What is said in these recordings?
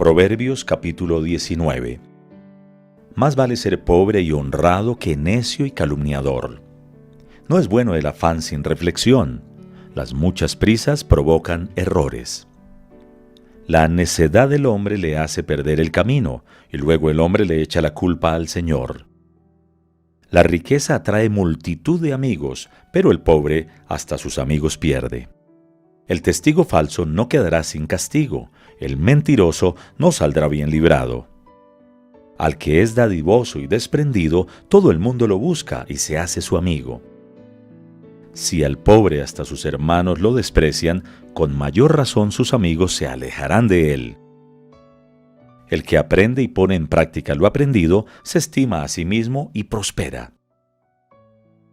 Proverbios capítulo 19. Más vale ser pobre y honrado que necio y calumniador. No es bueno el afán sin reflexión. Las muchas prisas provocan errores. La necedad del hombre le hace perder el camino, y luego el hombre le echa la culpa al Señor. La riqueza atrae multitud de amigos, pero el pobre hasta sus amigos pierde. El testigo falso no quedará sin castigo, el mentiroso no saldrá bien librado. Al que es dadivoso y desprendido, todo el mundo lo busca y se hace su amigo. Si al pobre hasta sus hermanos lo desprecian, con mayor razón sus amigos se alejarán de él. El que aprende y pone en práctica lo aprendido, se estima a sí mismo y prospera.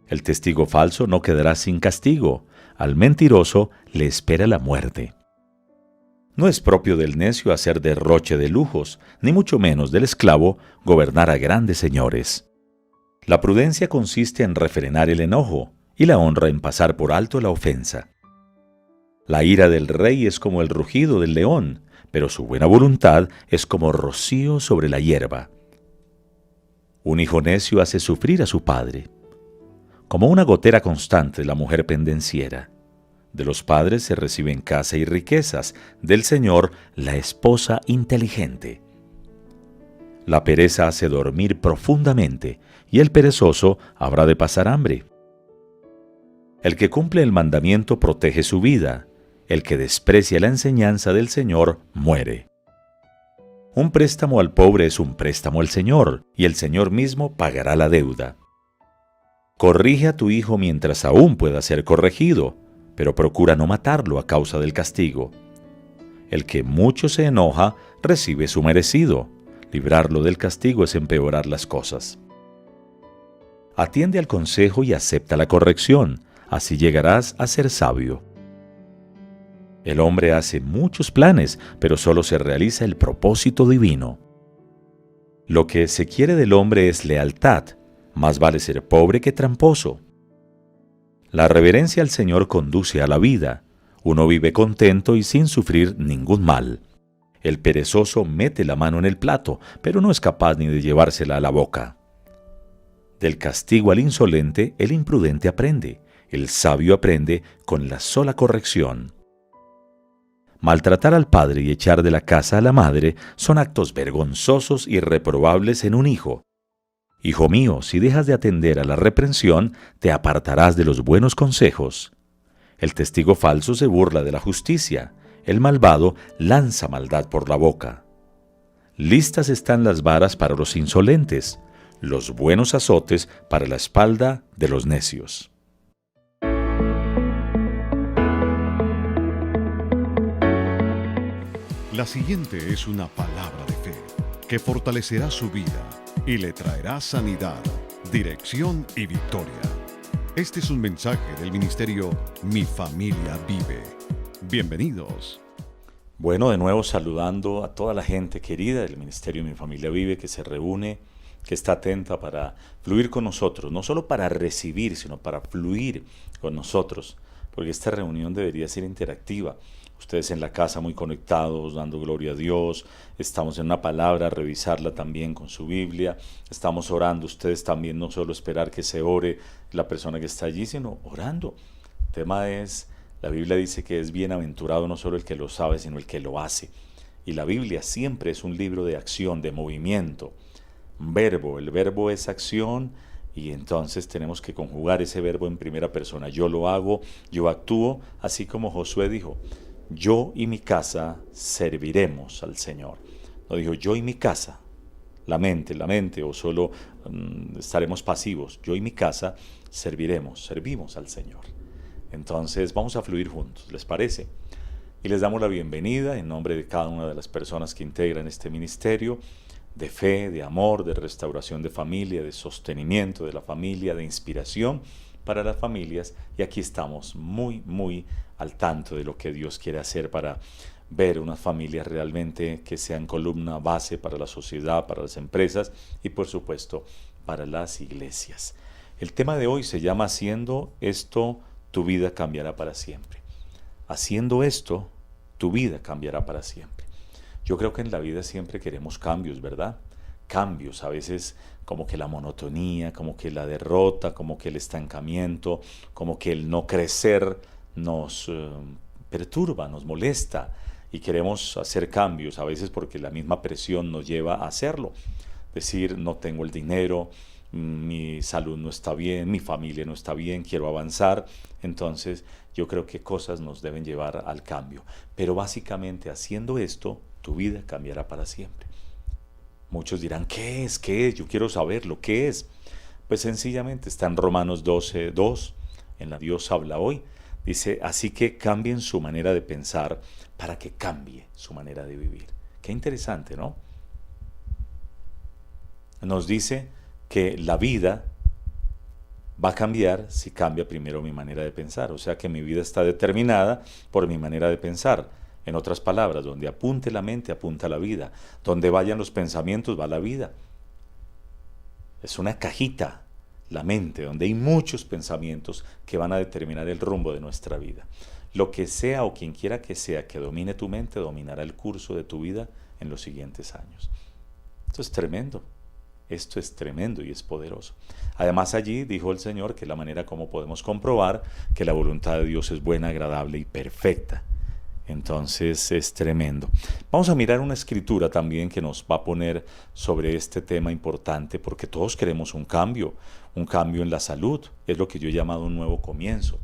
El testigo falso no quedará sin castigo, al mentiroso le espera la muerte. No es propio del necio hacer derroche de lujos, ni mucho menos del esclavo gobernar a grandes señores. La prudencia consiste en refrenar el enojo, y la honra en pasar por alto la ofensa. La ira del rey es como el rugido del león, pero su buena voluntad es como rocío sobre la hierba. Un hijo necio hace sufrir a su padre. Como una gotera constante la mujer pendenciera. De los padres se reciben casa y riquezas, del Señor la esposa inteligente. La pereza hace dormir profundamente, y el perezoso habrá de pasar hambre. El que cumple el mandamiento protege su vida, el que desprecia la enseñanza del Señor muere. Un préstamo al pobre es un préstamo al Señor, y el Señor mismo pagará la deuda. Corrige a tu hijo mientras aún pueda ser corregido, pero procura no matarlo a causa del castigo. El que mucho se enoja, recibe su merecido. Librarlo del castigo es empeorar las cosas. Atiende al consejo y acepta la corrección, así llegarás a ser sabio. El hombre hace muchos planes, pero solo se realiza el propósito divino. Lo que se quiere del hombre es lealtad, más vale ser pobre que tramposo. La reverencia al Señor conduce a la vida. Uno vive contento y sin sufrir ningún mal. El perezoso mete la mano en el plato, pero no es capaz ni de llevársela a la boca. Del castigo al insolente, el imprudente aprende. El sabio aprende con la sola corrección. Maltratar al padre y echar de la casa a la madre son actos vergonzosos y reprobables en un hijo. Hijo mío, si dejas de atender a la reprensión, te apartarás de los buenos consejos. El testigo falso se burla de la justicia, el malvado lanza maldad por la boca. Listas están las varas para los insolentes, los buenos azotes para la espalda de los necios. La siguiente es una palabra de fe que fortalecerá su vida y le traerá sanidad, dirección y victoria. Este es un mensaje del ministerio Mi Familia Vive. Bienvenidos. Bueno, de nuevo saludando a toda la gente querida del ministerio Mi Familia Vive que se reúne, que está atenta para fluir con nosotros, no solo para recibir, sino para fluir con nosotros, porque esta reunión debería ser interactiva. Ustedes en la casa muy conectados, dando gloria a Dios, estamos en una palabra, revisarla también con su Biblia, estamos orando, ustedes también no solo esperar que se ore la persona que está allí, sino orando. El tema es, la Biblia dice que es bienaventurado no solo el que lo sabe, sino el que lo hace. Y la Biblia siempre es un libro de acción, de movimiento, un verbo, el verbo es acción y entonces tenemos que conjugar ese verbo en primera persona. Yo lo hago, yo actúo, así como Josué dijo, yo y mi casa serviremos al Señor. No dijo yo y mi casa, la mente, o solo estaremos pasivos. Yo y mi casa servimos al Señor. Entonces vamos a fluir juntos, ¿les parece? Y les damos la bienvenida en nombre de cada una de las personas que integran este ministerio de fe, de amor, de restauración de familia, de sostenimiento de la familia, de inspiración para las familias. Y aquí estamos muy al tanto de lo que Dios quiere hacer para ver unas familias realmente que sean columna base para la sociedad, para las empresas y por supuesto para las iglesias. El tema de hoy se llama Haciendo esto, tu vida cambiará para siempre. Haciendo esto, tu vida cambiará para siempre. Yo creo que en la vida siempre queremos cambios, ¿verdad? Cambios, a veces como que la monotonía, como que la derrota, como que el estancamiento, como que el no crecer nos perturba, nos molesta y queremos hacer cambios, a veces porque la misma presión nos lleva a hacerlo. Decir, no tengo el dinero, mi salud no está bien, mi familia no está bien, quiero avanzar. Entonces yo creo que cosas nos deben llevar al cambio. Pero básicamente haciendo esto, tu vida cambiará para siempre. Muchos dirán, ¿qué es? ¿Qué es? Yo quiero saberlo, ¿qué es? Pues sencillamente está en Romanos 12:2, en la Dios habla hoy. Dice, así que cambien su manera de pensar para que cambie su manera de vivir. Qué interesante, ¿no? Nos dice que la vida va a cambiar si cambia primero mi manera de pensar. O sea que mi vida está determinada por mi manera de pensar. En otras palabras, donde apunte la mente, apunta la vida. Donde vayan los pensamientos, va la vida. Es una cajita, la mente, donde hay muchos pensamientos que van a determinar el rumbo de nuestra vida. Lo que sea o quien quiera que sea que domine tu mente, dominará el curso de tu vida en los siguientes años. Esto es tremendo. Esto es tremendo y es poderoso. Además allí dijo el Señor que la manera como podemos comprobar que la voluntad de Dios es buena, agradable y perfecta. Entonces es tremendo. Vamos a mirar una escritura también que nos va a poner sobre este tema importante porque todos queremos un cambio en la salud. Es lo que yo he llamado un nuevo comienzo.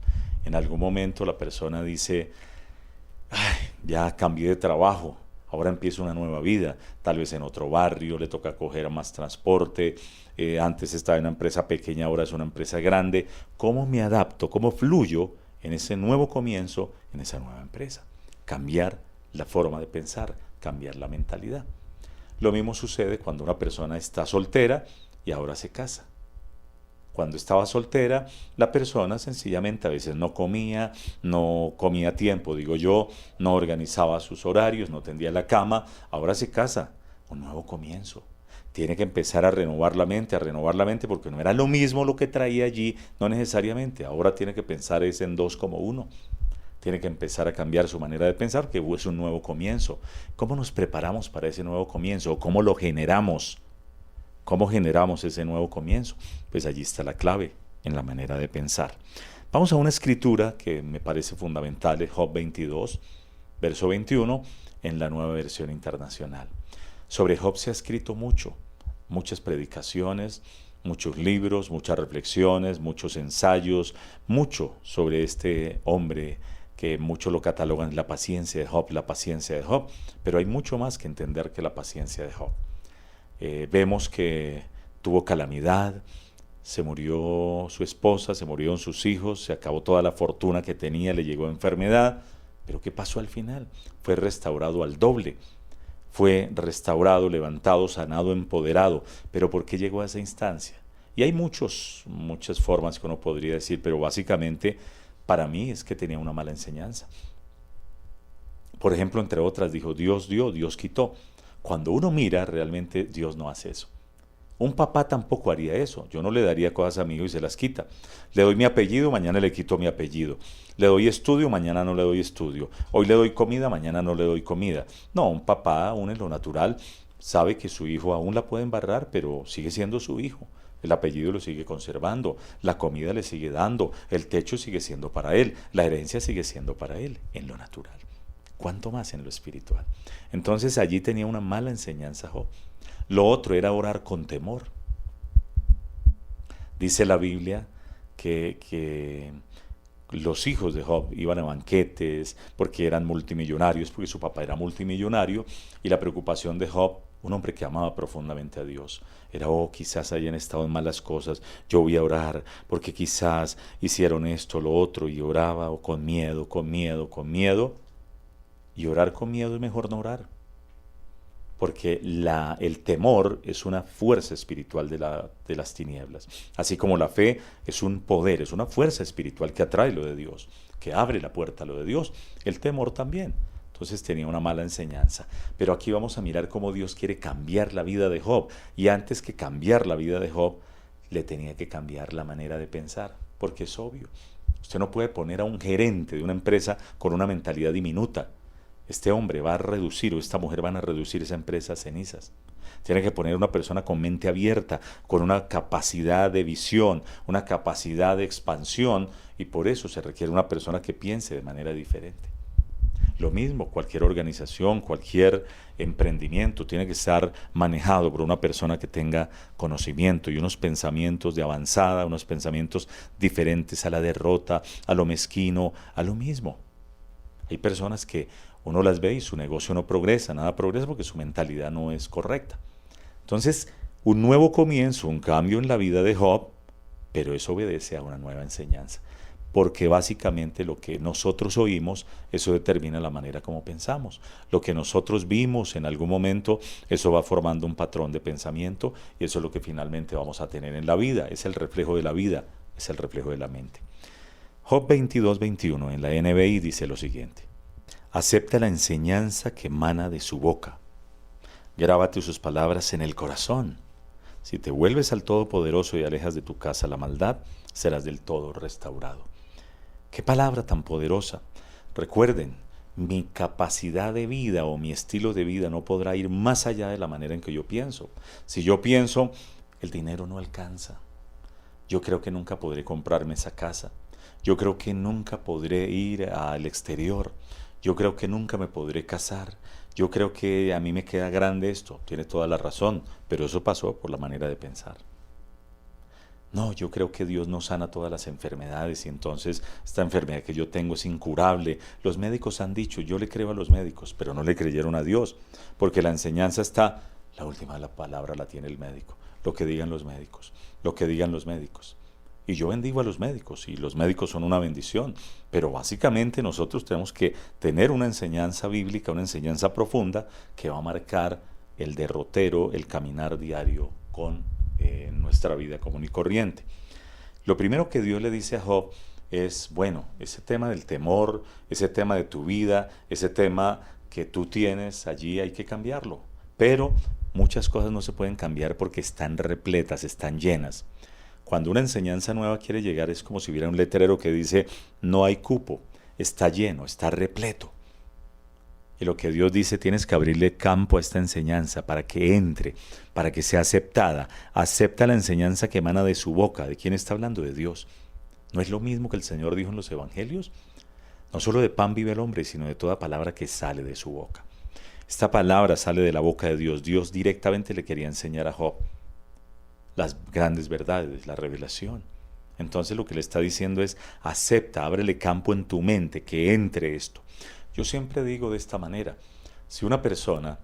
En algún momento la persona dice, ay, ya cambié de trabajo. Ahora empieza una nueva vida, tal vez en otro barrio, le toca coger más transporte, antes estaba en una empresa pequeña, ahora es una empresa grande. ¿Cómo me adapto? ¿Cómo fluyo en ese nuevo comienzo, en esa nueva empresa? Cambiar la forma de pensar, cambiar la mentalidad. Lo mismo sucede cuando una persona está soltera y ahora se casa. Cuando estaba soltera, la persona sencillamente a veces no comía a tiempo, digo yo, no organizaba sus horarios, no tendía la cama, ahora se casa, un nuevo comienzo. Tiene que empezar a renovar la mente porque no era lo mismo lo que traía allí, no necesariamente, ahora tiene que pensar es en dos como uno. Tiene que empezar a cambiar su manera de pensar, que es un nuevo comienzo. ¿Cómo nos preparamos para ese nuevo comienzo? ¿Cómo lo generamos? ¿Cómo generamos ese nuevo comienzo? Pues allí está la clave, en la manera de pensar. Vamos a una escritura que me parece fundamental, Job 22, verso 21, en la Nueva Versión Internacional. Sobre Job se ha escrito mucho, muchas predicaciones, muchos libros, muchas reflexiones, muchos ensayos, mucho sobre este hombre que muchos lo catalogan la paciencia de Job, pero hay mucho más que entender que la paciencia de Job. Vemos que tuvo calamidad, se murió su esposa, se murieron sus hijos, se acabó toda la fortuna que tenía, le llegó enfermedad, pero ¿qué pasó al final? Fue restaurado al doble, fue restaurado, levantado, sanado, empoderado, pero ¿por qué llegó a esa instancia? Y hay muchas formas que uno podría decir, pero básicamente para mí es que tenía una mala enseñanza. Por ejemplo, entre otras, dijo, Dios dio, Dios quitó. Cuando uno mira, realmente Dios no hace eso. Un papá tampoco haría eso. Yo no le daría cosas a mi hijo y se las quita. Le doy mi apellido, mañana le quito mi apellido. Le doy estudio, mañana no le doy estudio. Hoy le doy comida, mañana no le doy comida. No, un papá, aún en lo natural, sabe que su hijo aún la puede embarrar, pero sigue siendo su hijo. El apellido lo sigue conservando, la comida le sigue dando, el techo sigue siendo para él, la herencia sigue siendo para él, en lo natural. ¿Cuánto más en lo espiritual? Entonces allí tenía una mala enseñanza Job. Lo otro era orar con temor. Dice la Biblia que los hijos de Job iban a banquetes porque eran multimillonarios, porque su papá era multimillonario, y la preocupación de Job, un hombre que amaba profundamente a Dios, era, quizás hayan estado en malas cosas, yo voy a orar, porque quizás hicieron esto, lo otro, y oraba con miedo, y orar con miedo es mejor no orar, porque el temor es una fuerza espiritual de las tinieblas, así como la fe es un poder, es una fuerza espiritual que atrae lo de Dios, que abre la puerta a lo de Dios, el temor también. Entonces tenía una mala enseñanza. Pero aquí vamos a mirar cómo Dios quiere cambiar la vida de Job. Y antes que cambiar la vida de Job, le tenía que cambiar la manera de pensar. Porque es obvio. Usted no puede poner a un gerente de una empresa con una mentalidad diminuta. este hombre va a reducir o esta mujer van a reducir esa empresa a cenizas. Tiene que poner una persona con mente abierta, con una capacidad de visión, una capacidad de expansión, y por eso se requiere una persona que piense de manera diferente. Lo mismo, cualquier organización, cualquier emprendimiento tiene que estar manejado por una persona que tenga conocimiento y unos pensamientos de avanzada, unos pensamientos diferentes a la derrota, a lo mezquino, a lo mismo. Hay personas que uno las ve y su negocio no progresa, nada progresa porque su mentalidad no es correcta. Entonces, un nuevo comienzo, un cambio en la vida de Job, pero eso obedece a una nueva enseñanza. Porque básicamente lo que nosotros oímos, eso determina la manera como pensamos. Lo que nosotros vimos en algún momento, eso va formando un patrón de pensamiento y eso es lo que finalmente vamos a tener en la vida. Es el reflejo de la vida, es el reflejo de la mente. Job 22:21 en la NBI dice lo siguiente: acepta la enseñanza que emana de su boca. Grábate sus palabras en el corazón. Si te vuelves al Todopoderoso y alejas de tu casa la maldad, serás del todo restaurado. ¡Qué palabra tan poderosa! Recuerden, mi capacidad de vida o mi estilo de vida no podrá ir más allá de la manera en que yo pienso. Si yo pienso, el dinero no alcanza. Yo creo que nunca podré comprarme esa casa. Yo creo que nunca podré ir al exterior. Yo creo que nunca me podré casar. Yo creo que a mí me queda grande esto. Tiene toda la razón, pero eso pasó por la manera de pensar. No, yo creo que Dios no sana todas las enfermedades y entonces esta enfermedad que yo tengo es incurable. Los médicos han dicho, yo le creo a los médicos, pero no le creyeron a Dios, porque la enseñanza está, la última la palabra la tiene el médico, lo que digan los médicos, lo que digan los médicos. Y yo bendigo a los médicos y los médicos son una bendición, pero básicamente nosotros tenemos que tener una enseñanza bíblica, una enseñanza profunda que va a marcar el derrotero, el caminar diario con nuestra vida común y corriente. Lo primero que Dios le dice a Job es, bueno, ese tema del temor, ese tema de tu vida, ese tema que tú tienes allí hay que cambiarlo, pero muchas cosas no se pueden cambiar porque están repletas, están llenas. Cuando una enseñanza nueva quiere llegar es como si hubiera un letrero que dice no hay cupo, está lleno, está repleto. Y lo que Dios dice, tienes que abrirle campo a esta enseñanza para que entre, para que sea aceptada. Acepta la enseñanza que emana de su boca. ¿De quién está hablando? De Dios. ¿No es lo mismo que el Señor dijo en los evangelios? No solo de pan vive el hombre, sino de toda palabra que sale de su boca. Esta palabra sale de la boca de Dios. Dios directamente le quería enseñar a Job las grandes verdades, la revelación. Entonces lo que le está diciendo es, acepta, ábrele campo en tu mente, que entre esto. Yo siempre digo de esta manera, si una persona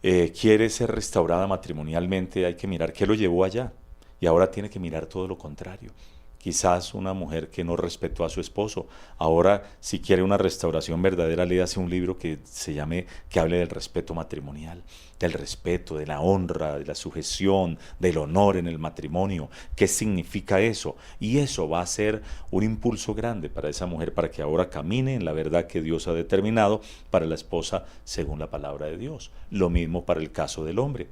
quiere ser restaurada matrimonialmente, hay que mirar qué lo llevó allá. Y ahora tiene que mirar todo lo contrario. Quizás una mujer que no respetó a su esposo. Ahora, si quiere una restauración verdadera, léase un libro que se llame, que hable del respeto matrimonial, del respeto, de la honra, de la sujeción, del honor en el matrimonio. ¿Qué significa eso? Y eso va a ser un impulso grande para esa mujer, para que ahora camine en la verdad que Dios ha determinado para la esposa según la palabra de Dios. Lo mismo para el caso del hombre.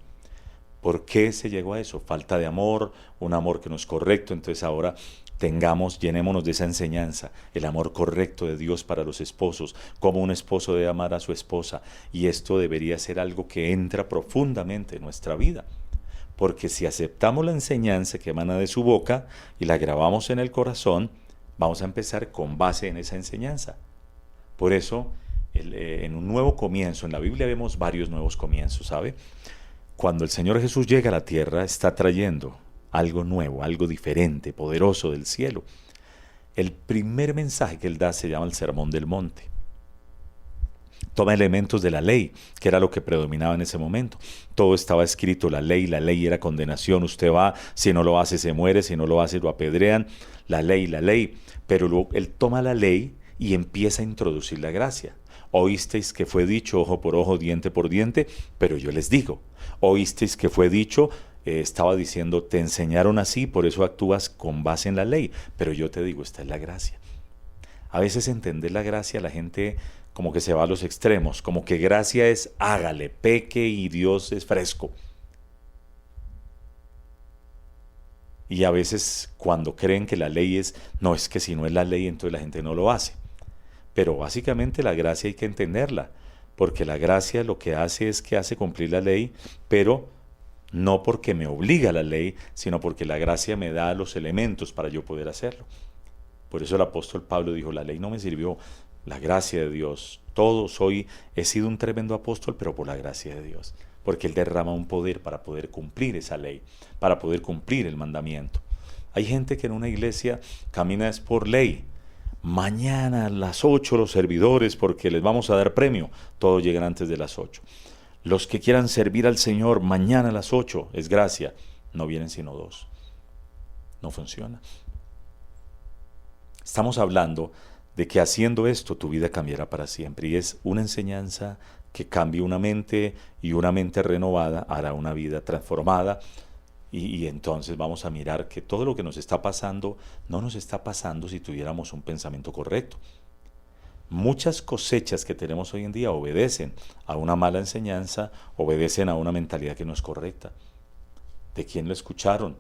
¿Por qué se llegó a eso? Falta de amor, un amor que no es correcto. Entonces ahora llenémonos de esa enseñanza, el amor correcto de Dios para los esposos, cómo un esposo debe amar a su esposa. Y esto debería ser algo que entra profundamente en nuestra vida. Porque si aceptamos la enseñanza que emana de su boca y la grabamos en el corazón, vamos a empezar con base en esa enseñanza. Por eso, en un nuevo comienzo, en la Biblia vemos varios nuevos comienzos, ¿sabe? Cuando el Señor Jesús llega a la tierra, está trayendo algo nuevo, algo diferente, poderoso del cielo. El primer mensaje que Él da se llama el Sermón del Monte. Toma elementos de la ley, que era lo que predominaba en ese momento. Todo estaba escrito, la ley era condenación. Usted va, si no lo hace se muere, si no lo hace lo apedrean. La ley. Pero luego Él toma la ley y empieza a introducir la gracia. Oísteis que fue dicho ojo por ojo, diente por diente, pero yo les digo. Oísteis que fue dicho, estaba diciendo, te enseñaron así, por eso actúas con base en la ley, pero yo te digo, esta es la gracia. A veces entender la gracia, la gente como que se va a los extremos, como que gracia es hágale, peque y Dios es fresco. Y a veces cuando creen que la ley es, no, es que si no es la ley, entonces la gente no lo hace. Pero básicamente la gracia hay que entenderla. porque la gracia lo que hace es que hace cumplir la ley, pero no porque me obliga la ley, sino porque la gracia me da los elementos para yo poder hacerlo. Por eso el apóstol Pablo dijo, la ley no me sirvió, la gracia de Dios. He sido un tremendo apóstol, pero por la gracia de Dios, porque Él derrama un poder para poder cumplir esa ley, para poder cumplir el mandamiento. Hay gente que en una iglesia camina es por ley. Mañana a las 8 los servidores, porque les vamos a dar premio. Todos llegan antes de las 8. Los que quieran servir al Señor, mañana a las 8, es gracia. No vienen sino 2. No funciona. Estamos hablando de que haciendo esto tu vida cambiará para siempre. Y es una enseñanza que cambie una mente, y una mente renovada hará una vida transformada. Y entonces vamos a mirar que todo lo que nos está pasando no nos está pasando si tuviéramos un pensamiento correcto. Muchas cosechas que tenemos hoy en día obedecen a una mala enseñanza, obedecen a una mentalidad que no es correcta. ¿De quién lo escucharon?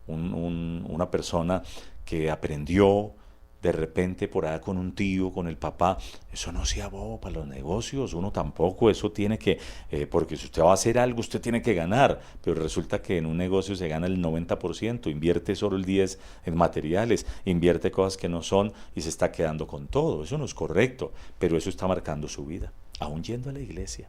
Una persona que aprendió de repente por allá con un tío, con el papá. Eso no sea bobo para los negocios, uno tampoco, eso tiene que, porque si usted va a hacer algo, usted tiene que ganar, pero resulta que en un negocio se gana el 90%, invierte solo el 10% en materiales, invierte cosas que no son y se está quedando con todo. Eso no es correcto, pero eso está marcando su vida, aún yendo a la iglesia.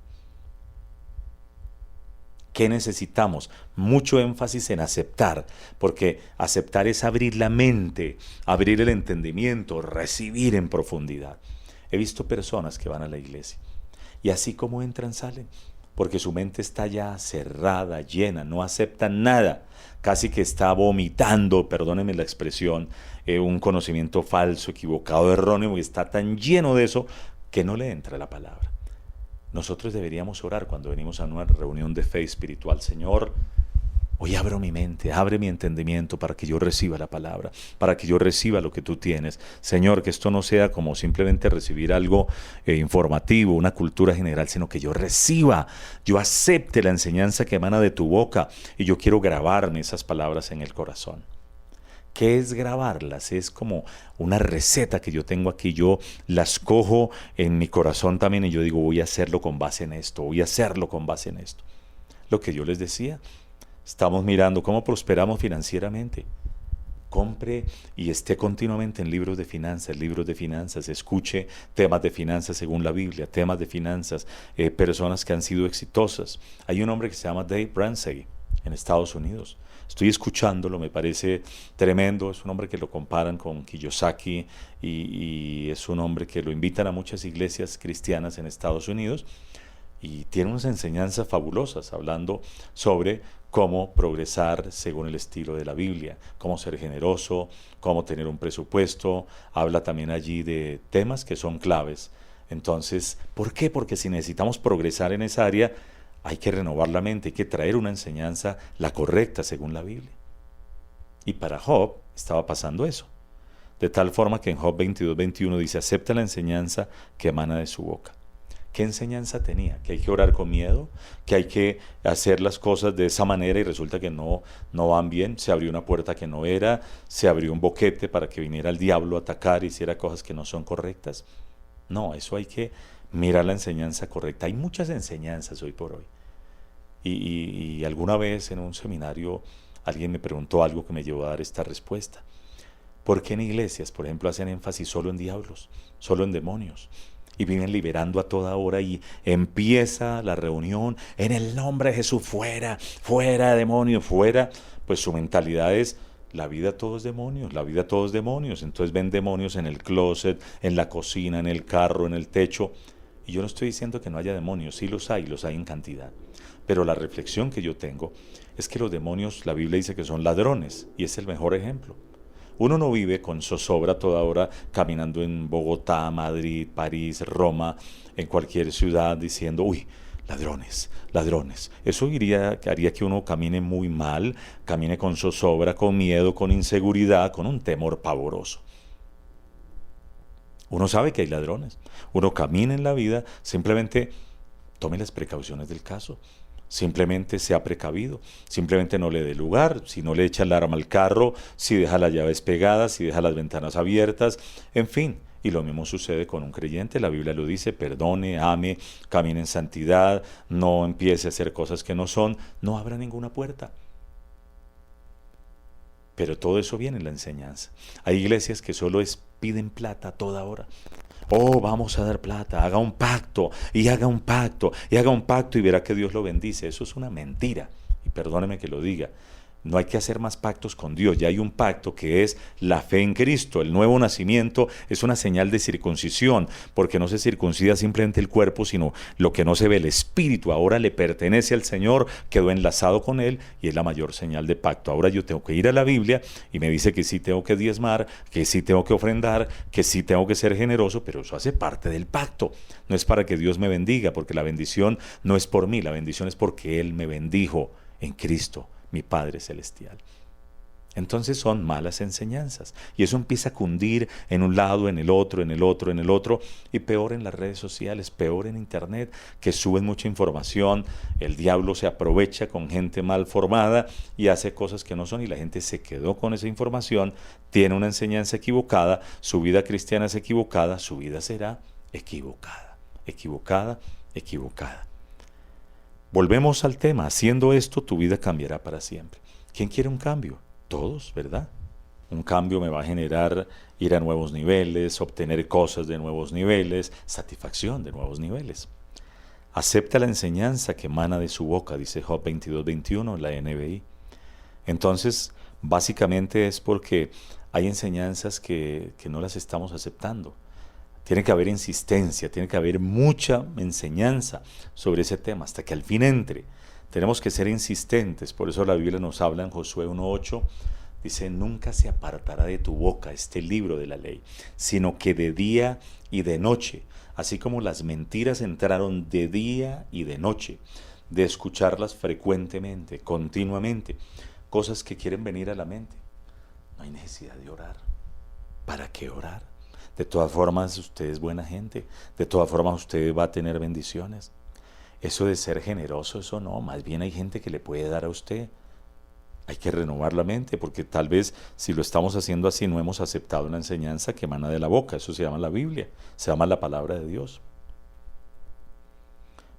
¿Qué necesitamos? Mucho énfasis en aceptar, porque aceptar es abrir la mente, abrir el entendimiento, recibir en profundidad. He visto personas que van a la iglesia y así como entran, salen, porque su mente está ya cerrada, llena, no aceptan nada, casi que está vomitando, perdónenme la expresión, un conocimiento falso, equivocado, erróneo, y está tan lleno de eso que no le entra la palabra. Nosotros deberíamos orar cuando venimos a una reunión de fe espiritual. Señor, hoy abro mi mente, abre mi entendimiento para que yo reciba la palabra, para que yo reciba lo que tú tienes. Señor, que esto no sea como simplemente recibir algo informativo, una cultura general, sino que yo reciba, yo acepte la enseñanza que emana de tu boca y yo quiero grabarme esas palabras en el corazón. ¿Qué es grabarlas? Es como una receta que yo tengo aquí, yo las cojo en mi corazón también y yo digo, voy a hacerlo con base en esto, voy a hacerlo con base en esto. Lo que yo les decía, estamos mirando cómo prosperamos financieramente. Compre y esté continuamente en libros de finanzas, escuche temas de finanzas según la Biblia, temas de finanzas, personas que han sido exitosas. Hay un hombre que se llama Dave Ramsey en Estados Unidos. Estoy escuchándolo, me parece tremendo, es un hombre que lo comparan con Kiyosaki y es un hombre que lo invitan a muchas iglesias cristianas en Estados Unidos y tiene unas enseñanzas fabulosas hablando sobre cómo progresar según el estilo de la Biblia, cómo ser generoso, cómo tener un presupuesto, habla también allí de temas que son claves. Entonces, ¿por qué? Porque si necesitamos progresar en esa área, hay que renovar la mente, hay que traer una enseñanza, la correcta según la Biblia. Y para Job estaba pasando eso. De tal forma que en Job 22:21 dice, acepta la enseñanza que emana de su boca. ¿Qué enseñanza tenía? Que hay que orar con miedo, que hay que hacer las cosas de esa manera y resulta que no van bien. Se abrió una puerta que no era, se abrió un boquete para que viniera el diablo a atacar y hiciera cosas que no son correctas. No, eso hay que mirar la enseñanza correcta. Hay muchas enseñanzas hoy por hoy. Y alguna vez en un seminario alguien me preguntó algo que me llevó a dar esta respuesta. ¿Por qué en iglesias, por ejemplo, hacen énfasis solo en diablos, solo en demonios? Y viven liberando a toda hora y empieza la reunión en el nombre de Jesús, fuera, fuera demonios, fuera. Pues su mentalidad es, la vida todo es demonios, la vida todo es demonios. Entonces ven demonios en el closet, en la cocina, en el carro, en el techo. Y yo no estoy diciendo que no haya demonios, sí los hay en cantidad. Pero la reflexión que yo tengo es que los demonios, la Biblia dice que son ladrones, y es el mejor ejemplo. Uno no vive con zozobra toda hora caminando en Bogotá, Madrid, París, Roma, en cualquier ciudad diciendo, uy, ladrones, ladrones. Eso haría que uno camine muy mal, camine con zozobra, con miedo, con inseguridad, con un temor pavoroso. Uno sabe que hay ladrones. Uno camina en la vida, simplemente tome las precauciones del caso. Simplemente sea precavido, simplemente no le dé lugar, si no le echa el arma al carro, si deja las llaves pegadas, si deja las ventanas abiertas, en fin, Y lo mismo sucede con un creyente, la Biblia lo dice: perdone, ame, camine en santidad, no empiece a hacer cosas que no son, no abra ninguna puerta. Pero todo eso viene en la enseñanza. Hay iglesias que solo piden plata a toda hora. Oh, vamos a dar plata, haga un pacto, y haga un pacto, y haga un pacto, y verá que Dios lo bendice. Eso es una mentira, y perdóneme que lo diga. No hay que hacer más pactos con Dios. Ya hay un pacto que es la fe en Cristo. El nuevo nacimiento es una señal de circuncisión, porque no se circuncida simplemente el cuerpo, sino lo que no se ve, el espíritu. Ahora le pertenece al Señor, quedó enlazado con Él, y es la mayor señal de pacto. Ahora yo tengo que ir a la Biblia y me dice que sí tengo que diezmar, que sí tengo que ofrendar, que sí tengo que ser generoso, pero eso hace parte del pacto. No es para que Dios me bendiga, porque la bendición no es por mí, la bendición es porque Él me bendijo en Cristo, mi Padre Celestial. Entonces son malas enseñanzas, y eso empieza a cundir en un lado, en el otro, en el otro, en el otro, y peor en las redes sociales, peor en internet, que suben mucha información. El diablo se aprovecha con gente mal formada y hace cosas que no son, y la gente se quedó con esa información, tiene una enseñanza equivocada, su vida cristiana es equivocada, su vida será equivocada, equivocada, equivocada. Volvemos al tema: haciendo esto tu vida cambiará para siempre. ¿Quién quiere un cambio? Todos, ¿verdad? Un cambio me va a generar ir a nuevos niveles, obtener cosas de nuevos niveles, satisfacción de nuevos niveles. Acepta la enseñanza que emana de su boca, dice Job 22:21 en la NBI. Entonces, básicamente es porque hay enseñanzas que no las estamos aceptando. Tiene que haber insistencia, tiene que haber mucha enseñanza sobre ese tema hasta que al fin entre. Tenemos que ser insistentes, por eso la Biblia nos habla en Josué 1:8, dice: nunca se apartará de tu boca este libro de la ley, sino que de día y de noche, así como las mentiras entraron de día y de noche, de escucharlas frecuentemente, continuamente, cosas que quieren venir a la mente. No hay necesidad de orar. ¿Para qué orar? De todas formas, usted es buena gente. De todas formas, usted va a tener bendiciones. Eso de ser generoso, eso no. Más bien hay gente que le puede dar a usted. Hay que renovar la mente, porque tal vez si lo estamos haciendo así no hemos aceptado la enseñanza que emana de la boca. Eso se llama la Biblia, se llama la palabra de Dios.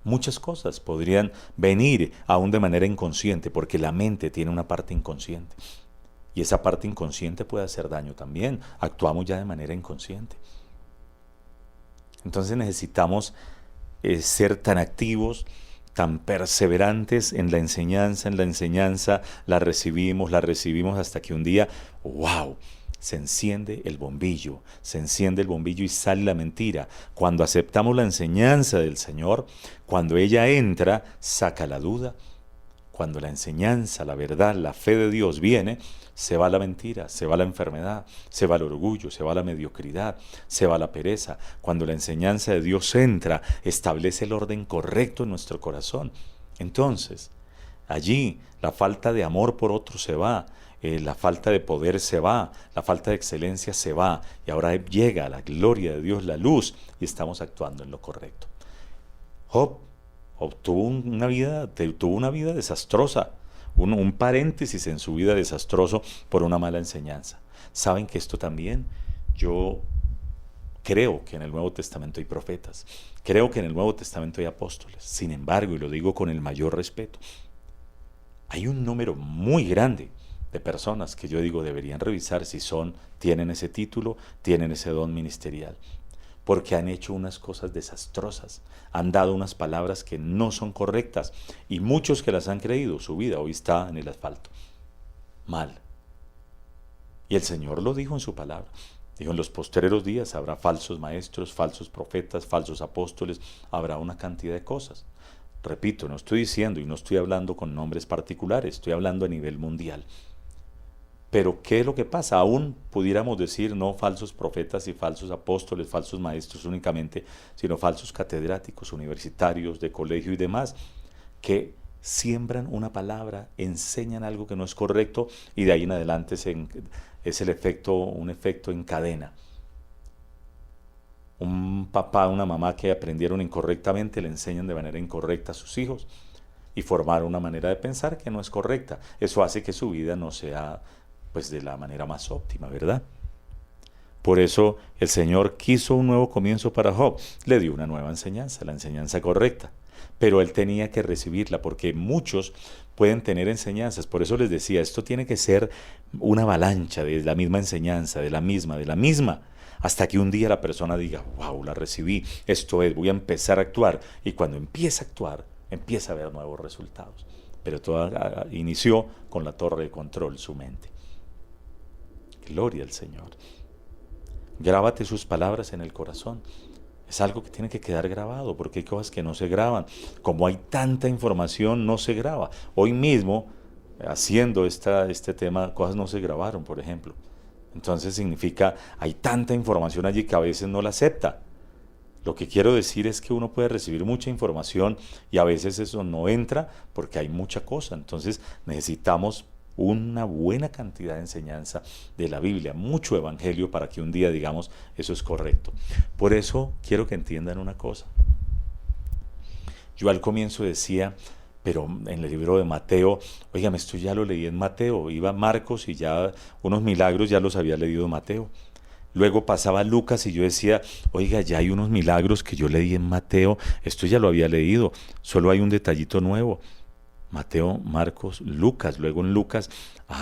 Muchas cosas podrían venir aún de manera inconsciente, porque la mente tiene una parte inconsciente. Y esa parte inconsciente puede hacer daño también. Actuamos ya de manera inconsciente. Entonces necesitamos ser tan activos, tan perseverantes en la enseñanza, la recibimos hasta que un día, ¡wow!, se enciende el bombillo y sale la mentira. Cuando aceptamos la enseñanza del Señor, cuando ella entra, saca la duda. Cuando la enseñanza, la verdad, la fe de Dios viene, se va la mentira, se va la enfermedad, se va el orgullo, se va la mediocridad, se va la pereza. Cuando la enseñanza de Dios entra, establece el orden correcto en nuestro corazón. Entonces, allí la falta de amor por otro se va, la falta de poder se va, la falta de excelencia se va, y ahora llega la gloria de Dios, la luz, y estamos actuando en lo correcto. Job tuvo una vida desastrosa, un paréntesis en su vida desastroso por una mala enseñanza. ¿Saben que esto también? Yo creo que en el Nuevo Testamento hay profetas, creo que en el Nuevo Testamento hay apóstoles. Sin embargo, y lo digo con el mayor respeto, hay un número muy grande de personas que yo digo deberían revisar si tienen ese título, tienen ese don ministerial, porque han hecho unas cosas desastrosas, han dado unas palabras que no son correctas, y muchos que las han creído, su vida hoy está en el asfalto, mal. Y el Señor lo dijo en su palabra, dijo: en los postreros días habrá falsos maestros, falsos profetas, falsos apóstoles, habrá una cantidad de cosas. Repito, no estoy diciendo y no estoy hablando con nombres particulares, estoy hablando a nivel mundial. Pero ¿qué es lo que pasa? Aún pudiéramos decir no falsos profetas y falsos apóstoles, falsos maestros únicamente, sino falsos catedráticos, universitarios, de colegio y demás, que siembran una palabra, enseñan algo que no es correcto, y de ahí en adelante es un efecto en cadena. Un papá, una mamá que aprendieron incorrectamente, le enseñan de manera incorrecta a sus hijos, y formaron una manera de pensar que no es correcta. Eso hace que su vida no sea pues de la manera más óptima, ¿verdad? Por eso el Señor quiso un nuevo comienzo para Job. Le dio una nueva enseñanza, la enseñanza correcta. Pero él tenía que recibirla, porque muchos pueden tener enseñanzas. Por eso les decía, esto tiene que ser una avalancha de la misma enseñanza, de la misma, hasta que un día la persona diga, wow, la recibí, esto es, voy a empezar a actuar. Y cuando empieza a actuar, empieza a ver nuevos resultados. Pero todo inició con la torre de control, su mente. Gloria al Señor. Grábate sus palabras en el corazón. Es algo que tiene que quedar grabado, porque hay cosas que no se graban. Como hay tanta información, no se graba. Hoy mismo, haciendo este tema, cosas no se grabaron, por ejemplo. Entonces significa, hay tanta información allí que a veces no la acepta. Lo que quiero decir es que uno puede recibir mucha información y a veces eso no entra porque hay mucha cosa. Entonces necesitamos una buena cantidad de enseñanza de la Biblia, mucho evangelio para que un día digamos eso es correcto. Por eso quiero que entiendan una cosa. Yo al comienzo decía, pero en el libro de Mateo, oigan, esto ya lo leí en Mateo, iba Marcos y ya unos milagros ya los había leído en Mateo. Luego pasaba Lucas y yo decía, oiga, ya hay unos milagros que yo leí en Mateo, esto ya lo había leído, solo hay un detallito nuevo. Mateo, Marcos, Lucas, luego en Lucas,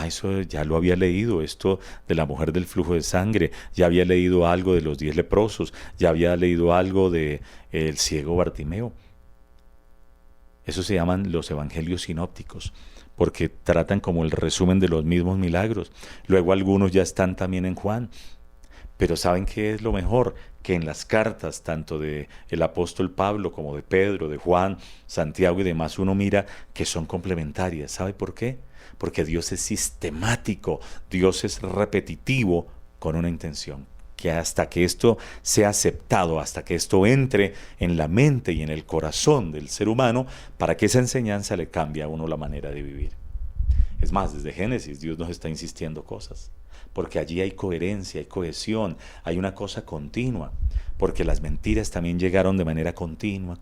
eso ya lo había leído, esto de la mujer del flujo de sangre, ya había leído algo de los 10 leprosos, ya había leído algo de el ciego Bartimeo. Eso se llaman los evangelios sinópticos, porque tratan como el resumen de los mismos milagros. Luego algunos ya están también en Juan. Pero ¿saben qué es lo mejor? Que en las cartas, tanto de el apóstol Pablo como de Pedro, de Juan, Santiago y demás, uno mira que son complementarias. ¿Sabe por qué? Porque Dios es sistemático, Dios es repetitivo con una intención. Que hasta que esto sea aceptado, hasta que esto entre en la mente y en el corazón del ser humano, para que esa enseñanza le cambie a uno la manera de vivir. Es más, desde Génesis Dios nos está insistiendo cosas, porque allí hay coherencia, hay cohesión, hay una cosa continua, porque las mentiras también llegaron de manera continua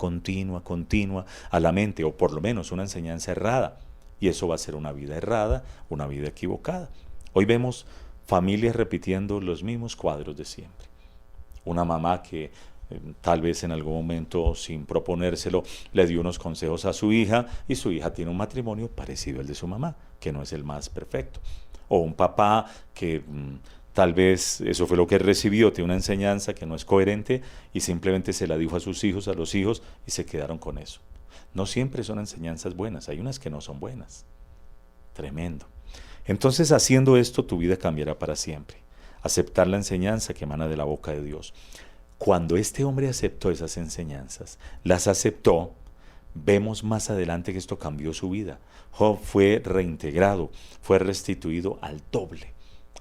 a la mente, o por lo menos una enseñanza errada, y eso va a ser una vida errada, una vida equivocada. Hoy vemos familias repitiendo los mismos cuadros de siempre. Una mamá que tal vez en algún momento, sin proponérselo, le dio unos consejos a su hija y su hija tiene un matrimonio parecido al de su mamá, que no es el más perfecto. O un papá que tal vez eso fue lo que recibió, tiene una enseñanza que no es coherente y simplemente se la dijo a sus hijos, a los hijos, y se quedaron con eso. No siempre son enseñanzas buenas, hay unas que no son buenas. Tremendo. Entonces, haciendo esto, tu vida cambiará para siempre. Aceptar la enseñanza que emana de la boca de Dios. Cuando este hombre aceptó esas enseñanzas, las aceptó, vemos más adelante que esto cambió su vida. Job fue reintegrado, fue restituido al doble.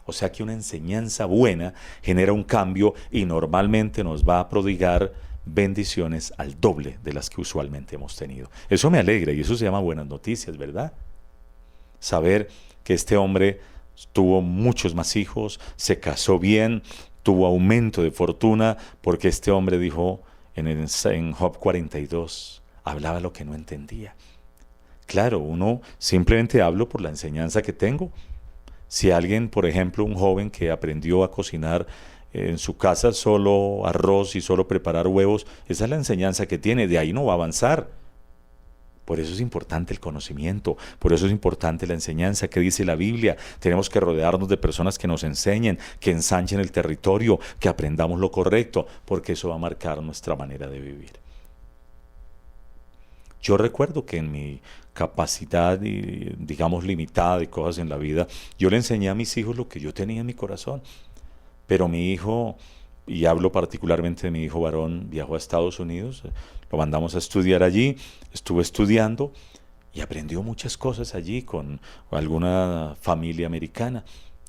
O sea que una enseñanza buena genera un cambio y normalmente nos va a prodigar bendiciones al doble de las que usualmente hemos tenido. Eso me alegra y eso se llama buenas noticias, ¿verdad? Saber que este hombre tuvo muchos más hijos, se casó bien, tuvo aumento de fortuna, porque este hombre dijo en Job 42, hablaba lo que no entendía. Claro, uno simplemente hablo por la enseñanza que tengo. Si alguien, por ejemplo, un joven que aprendió a cocinar en su casa solo arroz y solo preparar huevos, esa es la enseñanza que tiene, de ahí no va a avanzar. Por eso es importante el conocimiento, por eso es importante la enseñanza que dice la Biblia. Tenemos que rodearnos de personas que nos enseñen, que ensanchen el territorio, que aprendamos lo correcto, porque eso va a marcar nuestra manera de vivir. Yo recuerdo que en mi capacidad, digamos, limitada de cosas en la vida, yo le enseñé a mis hijos lo que yo tenía en mi corazón. Pero mi hijo, y hablo particularmente de mi hijo varón, viajó a Estados Unidos, lo mandamos a estudiar allí, estuvo estudiando y aprendió muchas cosas allí con alguna familia americana.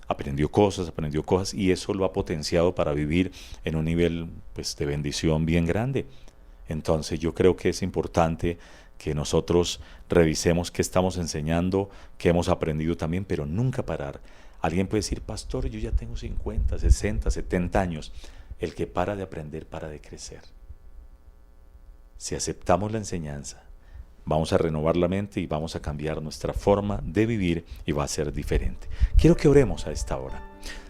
Aprendió cosas y eso lo ha potenciado para vivir en un nivel pues, de bendición bien grande. Entonces yo creo que es importante que nosotros revisemos qué estamos enseñando, qué hemos aprendido también, pero nunca parar. Alguien puede decir, pastor, yo ya tengo 50, 60, 70 años. El que para de aprender, para de crecer. Si aceptamos la enseñanza, vamos a renovar la mente y vamos a cambiar nuestra forma de vivir y va a ser diferente. Quiero que oremos a esta hora.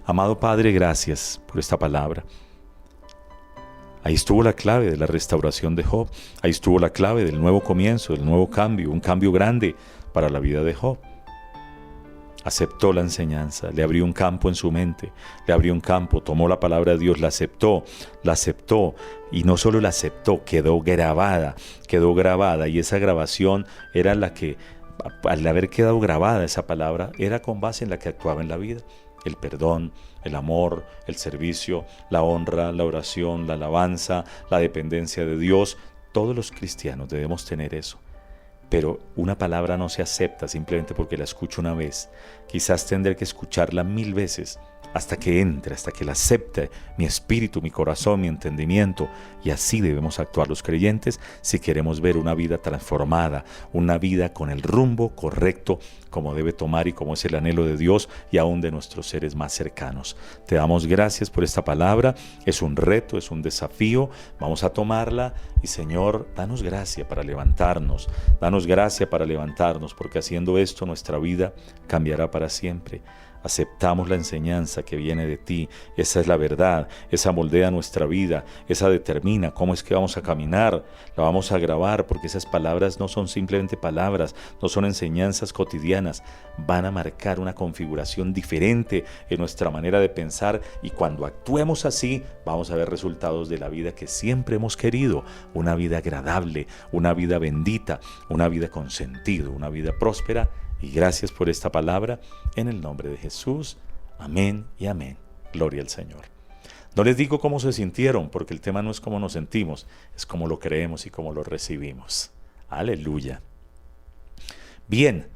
Amado Padre, gracias por esta palabra. Ahí estuvo la clave de la restauración de Job. Ahí estuvo la clave del nuevo comienzo, del nuevo cambio, un cambio grande para la vida de Job. Aceptó la enseñanza, le abrió un campo en su mente, le abrió un campo, tomó la palabra de Dios, la aceptó, y no solo la aceptó, quedó grabada, y esa grabación era la que, al haber quedado grabada esa palabra, era con base en la que actuaba en la vida. El perdón, el amor, el servicio, la honra, la oración, la alabanza, la dependencia de Dios. Todos los cristianos debemos tener eso. Pero una palabra no se acepta simplemente porque la escucho una vez. Quizás tendré que escucharla 1000 veces hasta que entre, hasta que la acepte mi espíritu, mi corazón, mi entendimiento. Y así debemos actuar los creyentes si queremos ver una vida transformada, una vida con el rumbo correcto como debe tomar y como es el anhelo de Dios y aún de nuestros seres más cercanos. Te damos gracias por esta palabra. Es un reto, es un desafío. Vamos a tomarla y, Señor, danos gracia para levantarnos. Danos gracia para levantarnos, porque haciendo esto nuestra vida cambiará para siempre. Aceptamos la enseñanza que viene de ti. Esa es la verdad, esa moldea nuestra vida, esa determina cómo es que vamos a caminar, la vamos a grabar, porque esas palabras no son simplemente palabras, no son enseñanzas cotidianas, van a marcar una configuración diferente en nuestra manera de pensar, y cuando actuemos así vamos a ver resultados de la vida que siempre hemos querido, una vida agradable, una vida bendita, una vida con sentido, una vida próspera. Y gracias por esta palabra, en el nombre de Jesús. Amén y amén. Gloria al Señor. No les digo cómo se sintieron, porque el tema no es cómo nos sentimos, es cómo lo creemos y cómo lo recibimos. Aleluya. Bien,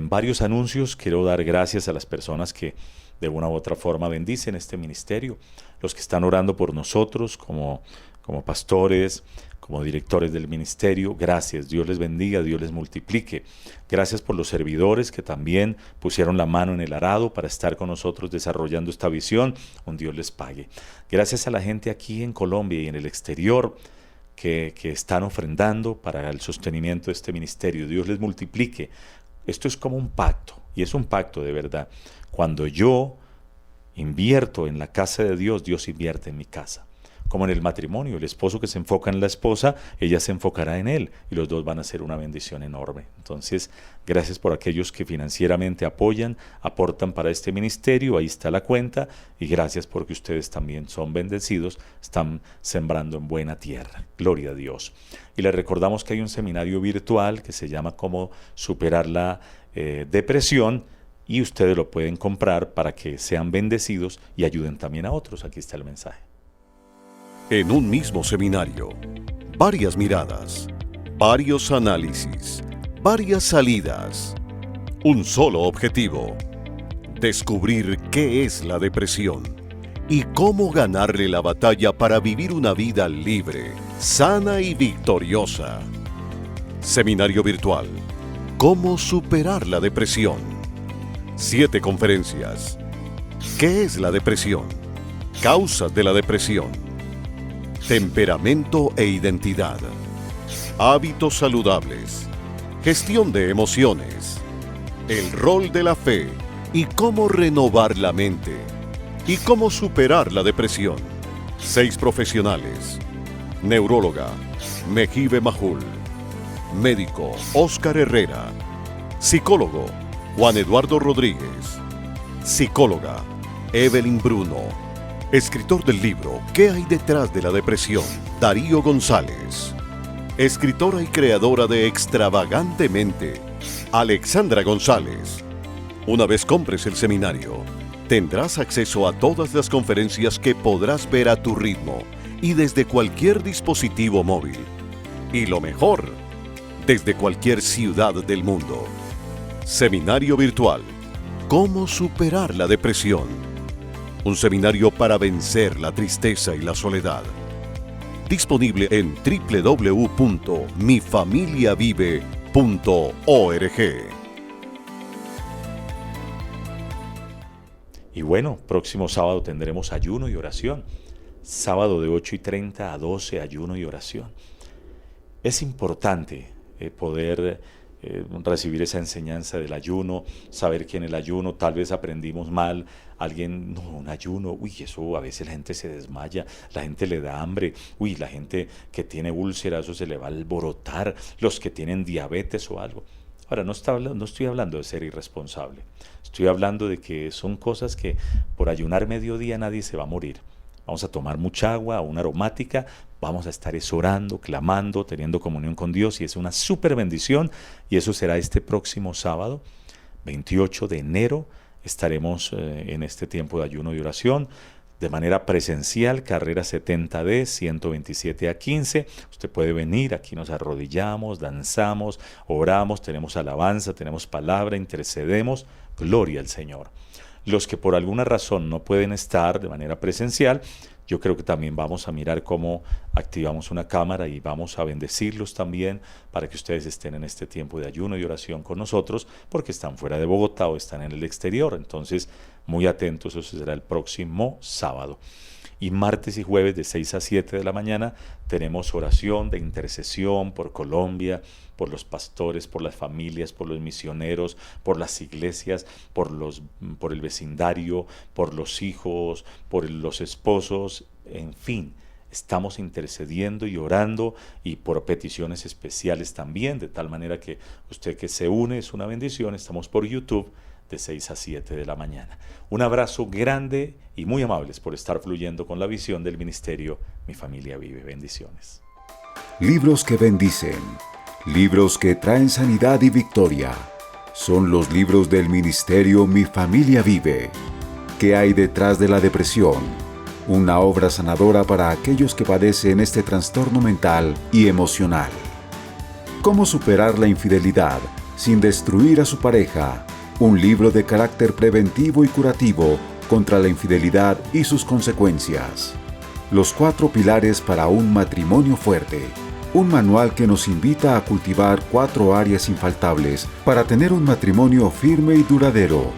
varios anuncios. Quiero dar gracias a las personas que de una u otra forma bendicen este ministerio, los que están orando por nosotros como pastores, como directores del ministerio. Gracias, Dios les bendiga, Dios les multiplique. Gracias por los servidores que también pusieron la mano en el arado para estar con nosotros desarrollando esta visión. Un Dios les pague. Gracias a la gente aquí en Colombia y en el exterior que están ofrendando para el sostenimiento de este ministerio. Dios les multiplique. Esto es como un pacto, y es un pacto de verdad. Cuando yo invierto en la casa de Dios, Dios invierte en mi casa. Como en el matrimonio, el esposo que se enfoca en la esposa, ella se enfocará en él y los dos van a ser una bendición enorme. Entonces, gracias por aquellos que financieramente apoyan, aportan para este ministerio, ahí está la cuenta, y gracias porque ustedes también son bendecidos, están sembrando en buena tierra. Gloria a Dios. Y les recordamos que hay un seminario virtual que se llama Cómo superar la depresión, y ustedes lo pueden comprar para que sean bendecidos y ayuden también a otros. Aquí está el mensaje. En un mismo seminario, varias miradas, varios análisis, varias salidas, un solo objetivo: descubrir qué es la depresión y cómo ganarle la batalla para vivir una vida libre, sana y victoriosa. Seminario virtual: ¿Cómo superar la depresión? 7 conferencias. ¿Qué es la depresión? Causas de la depresión. Temperamento e identidad. Hábitos saludables. Gestión de emociones. El rol de la fe y cómo renovar la mente. Y cómo superar la depresión. 6 profesionales. Neuróloga Mejibe Majul. Médico Óscar Herrera. Psicólogo Juan Eduardo Rodríguez. Psicóloga Evelyn Bruno. Escritor del libro ¿Qué hay detrás de la depresión? Darío González. Escritora y creadora de Extravagantemente, Alexandra González. Una vez compres el seminario, tendrás acceso a todas las conferencias que podrás ver a tu ritmo y desde cualquier dispositivo móvil. Y lo mejor, desde cualquier ciudad del mundo. Seminario virtual: ¿Cómo superar la depresión? Un seminario para vencer la tristeza y la soledad. Disponible en www.mifamiliavive.org. Y bueno, próximo sábado tendremos ayuno y oración. Sábado de 8:30 a 12, ayuno y oración. Es importante poder recibir esa enseñanza del ayuno, saber que en el ayuno tal vez aprendimos mal alguien, no, un ayuno, uy, eso a veces la gente se desmaya, la gente le da hambre, uy, la gente que tiene úlceras, eso se le va a alborotar, los que tienen diabetes o algo. Ahora, no estoy hablando de ser irresponsable, estoy hablando de que son cosas que por ayunar mediodía nadie se va a morir. Vamos a tomar mucha agua, una aromática, vamos a estar orando, clamando, teniendo comunión con Dios y es una súper bendición y eso será este próximo sábado, 28 de enero. Estaremos en este tiempo de ayuno y oración de manera presencial, carrera 70D, 127 a 15. Usted puede venir, aquí nos arrodillamos, danzamos, oramos, tenemos alabanza, tenemos palabra, intercedemos, gloria al Señor. Los que por alguna razón no pueden estar de manera presencial, yo creo que también vamos a mirar cómo activamos una cámara y vamos a bendecirlos también para que ustedes estén en este tiempo de ayuno y oración con nosotros porque están fuera de Bogotá o están en el exterior. Entonces, muy atentos, eso será el próximo sábado. Y martes y jueves de 6 a 7 de la mañana tenemos oración de intercesión por Colombia, por los pastores, por las familias, por los misioneros, por las iglesias, por el vecindario, por los hijos, por los esposos, en fin. Estamos intercediendo y orando y por peticiones especiales también, de tal manera que usted que se une es una bendición. Estamos por YouTube de 6 a 7 de la mañana. Un abrazo grande y muy amables por estar fluyendo con la visión del ministerio Mi Familia Vive. Bendiciones. Libros que bendicen, libros que traen sanidad y victoria. Son los libros del ministerio Mi Familia Vive. ¿Qué hay detrás de la depresión? Una obra sanadora para aquellos que padecen este trastorno mental y emocional. ¿Cómo superar la infidelidad sin destruir a su pareja? Un libro de carácter preventivo y curativo contra la infidelidad y sus consecuencias. Los 4 pilares para un matrimonio fuerte. Un manual que nos invita a cultivar 4 áreas infaltables para tener un matrimonio firme y duradero.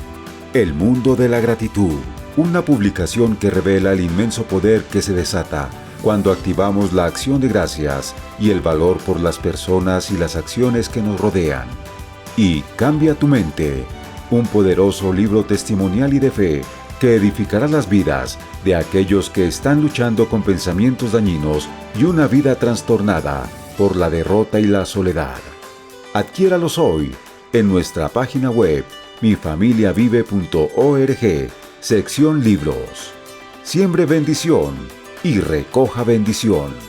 El mundo de la gratitud. Una publicación que revela el inmenso poder que se desata cuando activamos la acción de gracias y el valor por las personas y las acciones que nos rodean. Y Cambia tu mente. Un poderoso libro testimonial y de fe que edificará las vidas de aquellos que están luchando con pensamientos dañinos y una vida trastornada por la derrota y la soledad. Adquiéralos hoy en nuestra página web mifamiliavive.org, sección Libros. Siembre bendición y recoja bendición.